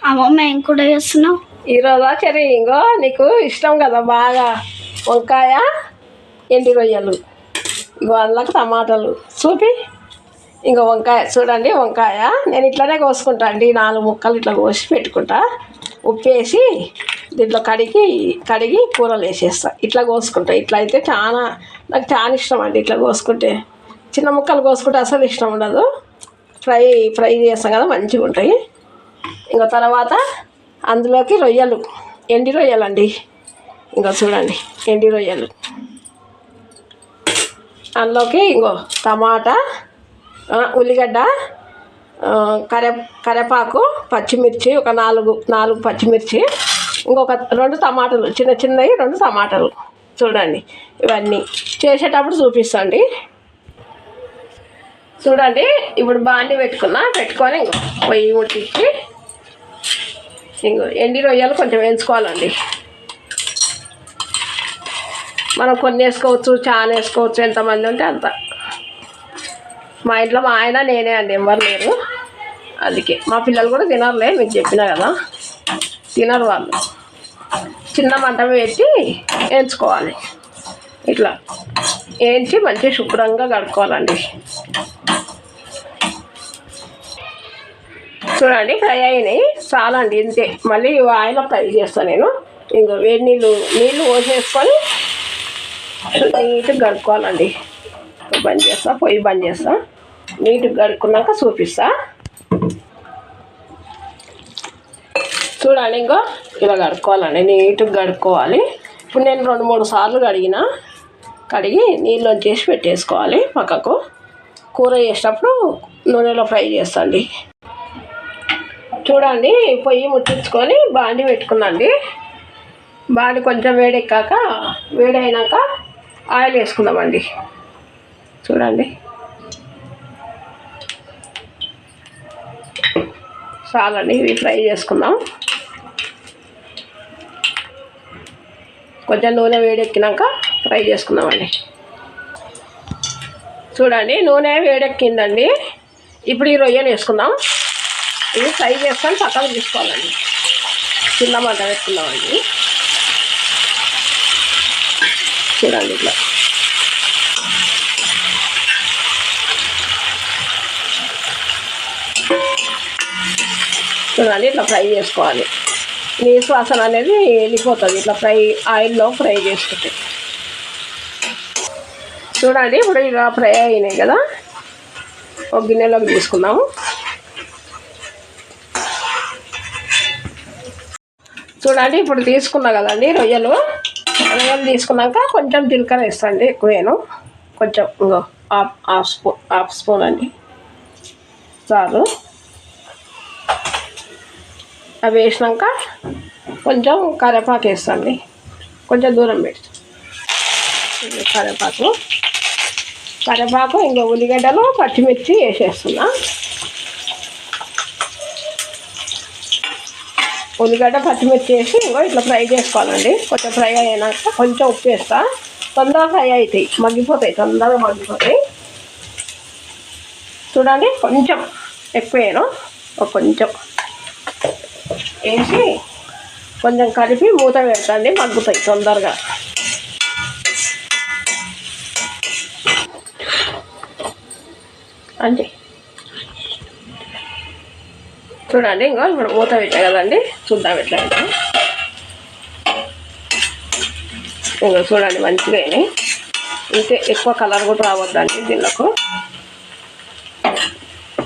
అమ్మమ్మ ఏం కూడా చేస్తున్నావు ఈరోజు చెరి ఇంకో నీకు ఇష్టం కదా బాగా వంకాయ ఎండి రొయ్యలు ఇంకో అందులోకి టమాటాలు చూపి ఇంకో వంకాయ చూడండి. వంకాయ నేను ఇట్లనే కోసుకుంటా అండి. 4 ముక్కలు ఇట్లా కోసి పెట్టుకుంటా. ఉప్పేసి దీంట్లో కడిగి కూరలు వేసేస్తా. ఇట్లా కోసుకుంటా. ఇట్లా అయితే నాకు చాలా ఇష్టం అండి. ఇట్లా కోసుకుంటే చిన్న ముక్కలు కోసుకుంటే అసలు ఇష్టం ఉండదు. ఫ్రై చేస్తాం కదా మంచిగా ఉంటాయి. ఇంకో తర్వాత అందులోకి రొయ్యలు ఎండి రొయ్యలు అండి. ఇంకో చూడండి ఎండి రొయ్యలు అందులోకి ఇంకో టమాటా, ఉల్లిగడ్డ, కరివేపాకు, పచ్చిమిర్చి ఒక 4 పచ్చిమిర్చి, ఇంకొక 2 టమాటాలు చిన్నవి 2 టమాటాలు చూడండి. ఇవన్నీ చేసేటప్పుడు చూపిస్తాండి. చూడండి ఇప్పుడు బాండి పెట్టుకొని ఇంకో పొయ్యి ముట్టించి ఇంకో ఎండి రొయ్యలు కొంచెం వేయించుకోవాలండి. మనం కొన్ని వేసుకోవచ్చు, చాలా వేసుకోవచ్చు, ఎంతమంది ఉంటే అంత. మా ఇంట్లో మా ఆయన నేనే అండి, ఎవరు లేరు. అందుకే మా పిల్లలు కూడా తినరులే, మీకు చెప్పినా కదా, తినరు వాళ్ళు. చిన్న మంట పెట్టి వేయించుకోవాలి. ఇట్లా వేయించి మంచిగా శుభ్రంగా కడుక్కోవాలండి. చూడండి ఫ్రై అయినాయి చాలా అండి, ఇంతే. మళ్ళీ ఆయిల్ ఫ్రై చేస్తాను నేను. ఇంకో వేడి నీళ్ళు పోసేసుకొని నీట్గా కడుక్కోవాలండి. పొయ్యి బంద్ చేస్తా. నీట్గా కడుక్కున్నాక చూపిస్తా. చూడండి ఇంకో ఇలా కడుక్కోవాలండి, నీట్గా కడుక్కోవాలి. ఇప్పుడు నేను 2-3 సార్లు కడిగి నీళ్ళు వచ్చేసి పెట్టేసుకోవాలి పక్కకు. కూర చేసేటప్పుడు నూనెలో ఫ్రై చేస్తాండి. చూడండి పొయ్యి ముట్టించుకొని బాండి పెట్టుకున్నాండి. బాండి కొంచెం వేడైనాక ఆయిల్ వేసుకుందామండి. చూడండి చాలండి, ఇవి ఫ్రై చేసుకుందాం. కొంచెం నూనె వేడెక్కినాక ఫ్రై చేసుకుందామండి. చూడండి నూనె వేడెక్కిందండి. ఇప్పుడు ఈ రొయ్యలు వేసుకుందాం. ఇవి ఫ్రై చేసుకొని పక్కకు తీసుకోవాలండి. చిన్న మంట పెట్టుకుందామండి. చూడండి ఇట్లా ఫ్రై చేసుకోవాలి. నీసు వాసన అనేది వెళ్ళిపోతుంది ఇట్లా ఆయిల్లో ఫ్రై చేసుకుంటే. చూడండి ఇప్పుడు ఇలా ఫ్రై అయినాయి కదా, ఒక గిన్నెలోకి తీసుకుందాము. చూడండి ఇప్పుడు తీసుకున్నా కదండి రొయ్యలు తీసుకున్నాక కొంచెం జీలకర్ర వేస్తాండి, ఎక్కువేను. కొంచెం ఇంకో హాఫ్ స్పూన్ అండి చాలు. అవి వేసినాక కొంచెం కరివేపాకు వేస్తాండి. కొంచెం దూరం పెట్టి కరివేపాకు ఇంకో ఉల్లిగడ్డలు, పచ్చిమిర్చి వేసేస్తున్నా. ఉల్లిగడ్డ పచ్చిమిర్చి వేసి ఇంకో ఇట్లా ఫ్రై చేసుకోవాలండి. కొంచెం ఫ్రై అయినాక కొంచెం ఉప్పు వేస్తా. తొందరగా ఫ్రై అవుతాయి, తొందరగా మగ్గిపోతాయి. చూడండి కొంచెం ఎక్కువేను, కొంచెం వేసి కొంచెం కలిపి మూత పెడతాండి, మగ్గుతాయి తొందరగా. అంతే. చూడండి ఇంకా ఇప్పుడు మూత పెట్టా కదండి, చూద్దాం ఎట్లా. ఇంకా చూడండి మంచిగా అయినాయి. ఇంకే ఎక్కువ కలర్ కూడా రావద్దండి దీనికి.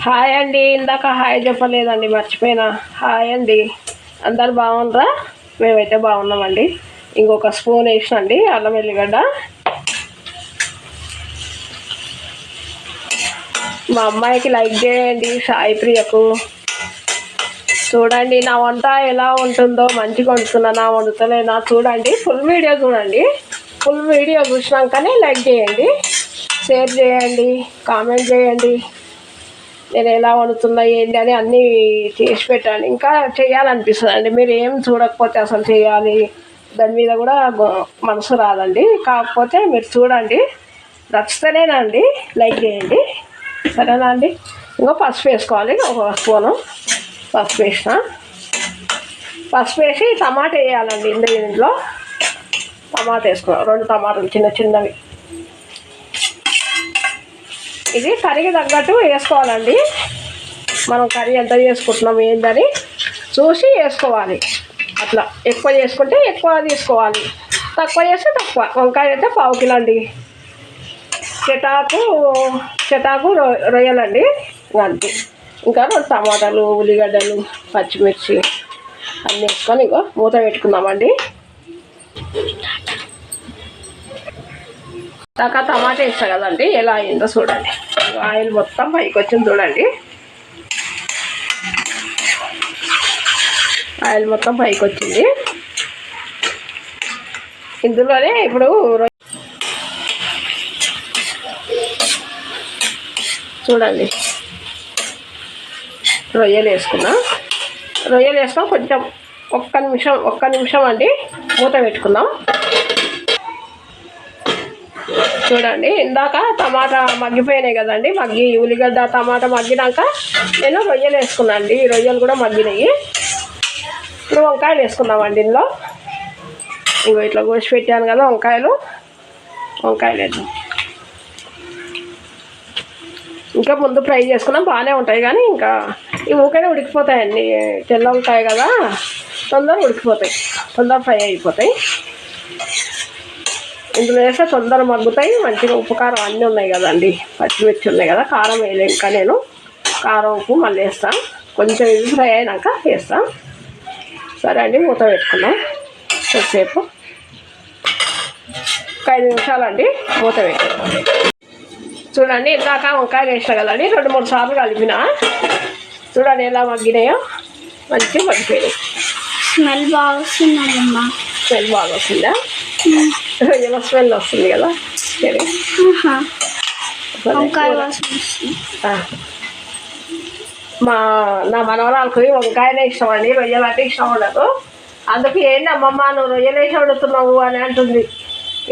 హాయ్ అండి, ఇందాక హాయ్ చెప్పలేదండి, మర్చిపోయినా. హాయ్ అండి, అందరు బాగున్నారా? మేమైతే బాగున్నామండి. ఇంకొక స్పూన్ వేసినండి అల్లం వెల్లిగడ్డ. మా అమ్మాయికి లైక్ చేయండి, సాయి ప్రియకు. చూడండి నా వంట ఎలా ఉంటుందో, మంచిగా వండుతున్నా వండుతలేనా చూడండి. ఫుల్ వీడియో చూడండి. ఫుల్ వీడియో చూసినాకనే లైక్ చేయండి, షేర్ చేయండి, కామెంట్ చేయండి. నేను ఎలా వండుతున్నా ఏంటి అని అన్నీ చేసి పెట్టండి. ఇంకా చేయాలనిపిస్తుంది అండి. మీరు ఏం చూడకపోతే అసలు చేయాలి దాని మీద కూడా మనసు రాదండి. కాకపోతే మీరు చూడండి, నచ్చితేనేనండి లైక్ చేయండి, సరేనా అండి. ఇంకో పసుపు వేసుకోవాలి ఒక స్పూను. పసుపు వేసిన. పసుపు వేసి టమాటా వేయాలండి. ఇందులో టమాటా వేసుకున్నాం, 2 టమాటాలు చిన్న చిన్నవి. ఇది కర్రీకి తగ్గట్టు వేసుకోవాలండి. మనం కర్రీ ఎంత చేసుకుంటున్నాం ఏందని చూసి వేసుకోవాలి. అట్లా ఎక్కువ చేసుకుంటే ఎక్కువ తీసుకోవాలి, తక్కువ చేస్తే తక్కువ. వంకాయ అయితే 1/2 కిలో అండి. చెటాకు రొయ్యలండి అంతే. ఇంకా 2 టమాటాలు, ఉల్లిగడ్డలు, పచ్చిమిర్చి అన్నీ వేసుకొని ఇంకో మూత పెట్టుకుందామండి. టమాటా వేస్తా కదండి, ఎలా అయిందో చూడండి. ఆయిల్ మొత్తం పైకి వచ్చింది చూడండి. ఆయిల్ మొత్తం పైకి వచ్చింది. ఇందులోనే ఇప్పుడు చూడండి రొయ్యలు వేసుకున్నాం. కొంచెం ఒక్క నిమిషం అండి మూత పెట్టుకుందాం. చూడండి ఇందాక టమాటా మగ్గిపోయినాయి కదండి. ఉల్లిగడ్డ టమాటా మగ్గినాక నేను రొయ్యలు వేసుకున్నాను అండి. రొయ్యలు కూడా మగ్గినాయి. ఇప్పుడు వంకాయలు వేసుకుందామండి. ఇందులో ఇంకో ఇట్లా కోసి పెట్టాను కదా వంకాయలు వేద్దాం. ఇంకా ముందు ఫ్రై చేసుకున్నాం, బాగానే ఉంటాయి. కానీ ఇంకా ఈ ఊకనే ఉడికిపోతాయండి. తెల్ల వంకాయ కదా, తొందరగా ఉడికిపోతాయి, తొందర ఫ్రై అయిపోతాయి. ఇందులో వేస్తే తొందర మగ్గుతాయి. మంచిగా ఉప్పు కారం అన్నీ ఉన్నాయి కదండి, పచ్చిమిర్చి ఉన్నాయి కదా. కారం వేయలే ఇంకా నేను. కారం ఉప్పు మళ్ళీ వేస్తాను. కొంచెం ఇది ఫ్రై అయినాక వేస్తాను. సరే అండి, మూత పెట్టుకున్నాం కొద్దిసేపు, 5 నిమిషాలండి మూత పెట్టుకున్నాం. చూడండి ఇందాక వంకాయలు వేసినా కదండి, 2-3 సార్లు కలిపిన. చూడండి ఎలా మగ్గినాయో, మంచిగా మగ్గిపోయాయి. స్మెల్ బాగా వస్తుందమ్మా. స్మెల్ బాగా వస్తుందా? రొయ్యల స్మెల్ వస్తుంది కదా. సరే వంకాయ నా మనవరాలకు వంకాయనే ఇష్టం అండి, రొయ్యలు అంటే ఇష్టం ఉండదు. అందుకు ఏంటి అమ్మమ్మ నువ్వు రొయ్యలు వేసి వండుతున్నావు అని అంటుంది.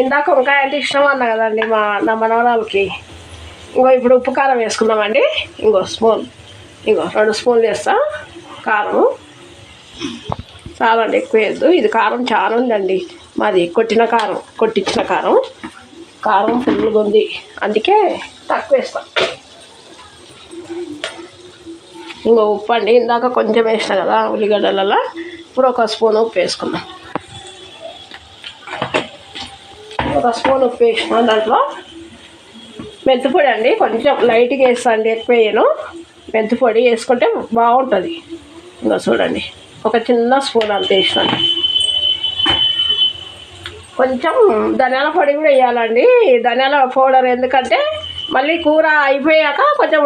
ఇందాక వంకాయ అంటే ఇష్టం అన్నా కదండి నా మనవరాలకి. ఇప్పుడు ఉప్పు కారం వేసుకుందామండి. 2 స్పూన్లు వేస్తా కారం. చాలండి, ఎక్కువ వేయద్దు. ఇది కారం చాలా ఉందండి మాది, కొట్టించిన కారం ఫుల్గా ఉంది, అందుకే తక్కువ వేస్తాం. ఉప్పు అండి, ఇందాక కొంచెం వేసిన కదా ఉల్లిగడ్డలలో. ఇప్పుడు 1 స్పూన్ ఉప్పు వేసుకుందాం. 1 స్పూన్ ఉప్పు వేసిన దాంట్లో మెంతిపొడి అండి, కొంచెం లైట్గా వేస్తా అండి, ఎక్కువ వేయను. మెంతిపొడి వేసుకుంటే బాగుంటుంది. చూడండి 1 చిన్న స్పూన్ అంత వేసినాను. కొంచెం ధనియాల పొడి కూడా వేయాలండి. ధనియాల పౌడర్ ఎందుకంటే మళ్ళీ కూర అయిపోయాక కొంచెం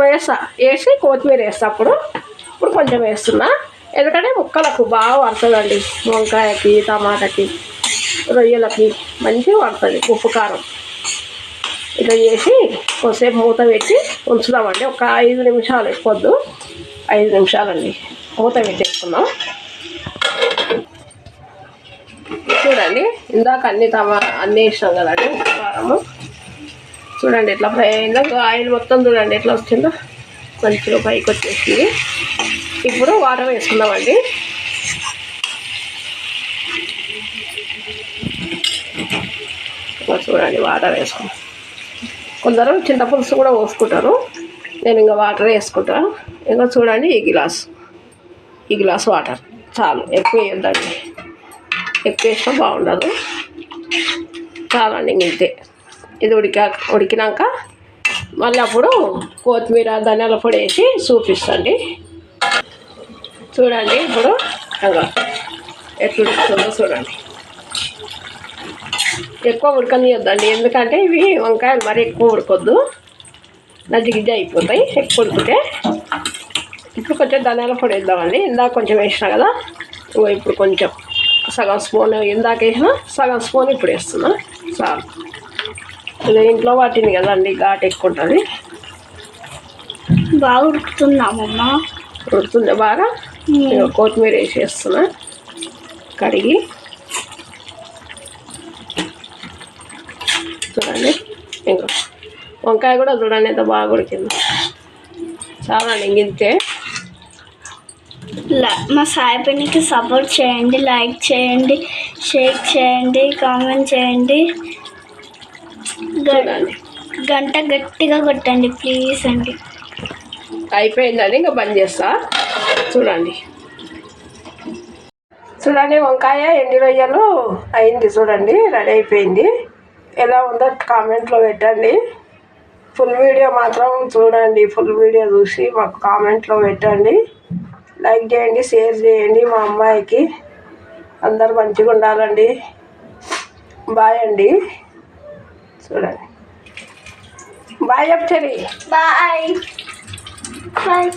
వేసి కొత్తిమీర వేస్తా. ఇప్పుడు కొంచెం వేస్తున్నా, ఎందుకంటే ముక్కలకు బాగా పడుతుందండి. వంకాయకి, టమాటాకి, రొయ్యలకి మంచిగా పడుతుంది ఉప్పు కారం. ఇలా చేసి కొద్దిసేపు మూత పెట్టి ఉంచుదామండి. ఒక 5 నిమిషాలు, ఎక్కువద్దు, 5 నిమిషాలండి మూత పెట్టేసుకుందాం. చూడండి ఇందాక అన్నీ వేసినాం కదండి ఉప్పు కారము. చూడండి ఎట్లా ఫ్రై అయిందో, ఆయిల్ మొత్తం చూడండి ఎట్లా వచ్చిందో, మంచిగా పైకి వచ్చేసింది. ఇప్పుడు వాటర్ వేసుకుందామండి. చూడండి వాటర్ వేసుకుందాం. కొందరు చింతపులుసు కూడా పోసుకుంటారు, నేను ఇంకా వాటర్ వేసుకుంటాను. చూడండి ఈ గ్లాస్ వాటర్ చాలు, ఎక్కువ వేయొద్దండి. ఎక్కువ వేసినా బాగుండదు. చాలండి ఇంతే. ఇది ఉడికినాక మళ్ళీ అప్పుడు కొత్తిమీర, ధనియాల పొడి వేసి చూపిస్తండి. చూడండి ఇప్పుడు ఎట్లా ఉడుకుతుందో చూడండి. ఎక్కువ ఉడకనియొద్దండి, ఎందుకంటే ఇవి వంకాయలు మరి ఎక్కువ ఉడకొద్దు, నజ్జిగిజ్జ అయిపోతాయి ఎక్కువ ఉడికితే. ఇప్పుడు కొంచెం ధనియాల పొడి వేద్దామండి. ఇందాక కొంచెం వేసినా కదా, ఇప్పుడు కొంచెం సగం స్పూన్, ఇందాక వేసిన సగం స్పూన్ ఇప్పుడు వేస్తున్నా. చాలు, ఇది ఇంట్లో పట్టింది కదండి, ఘాటు ఎక్కువ ఉంటుంది. బాగా ఉడుకుతుందామమ్మ. ఉడుకుతుంది బాగా. కొత్తిమీర వేసేస్తున్నా కడిగి. చూడండి వంకాయ కూడా చూడండి ఎంత బాగా ఉడికింది. చాలా ఇంతే. మా సాయి పిన్నికి సపోర్ట్ చేయండి, లైక్ చేయండి, షేర్ చేయండి, కామెంట్ చేయండి, చూడండి గంట గట్టిగా కొట్టండి ప్లీజ్ అండి. అయిపోయిందండి, ఇంకా బంద్ చేస్తా. చూడండి చూడండి వంకాయ ఎండి రొయ్యలు అయింది. చూడండి రెడీ అయిపోయింది. ఎలా ఉందో కామెంట్లో పెట్టండి. ఫుల్ వీడియో మాత్రం చూడండి. ఫుల్ వీడియో చూసి మాకు కామెంట్లో పెట్టండి. లైక్ చేయండి, షేర్ చేయండి. మా అమ్మాయికి అందరు మంచిగా ఉండాలండి. బాయ్ అండి. చూడండి బాయ్ చెప్తారు. Bye bye.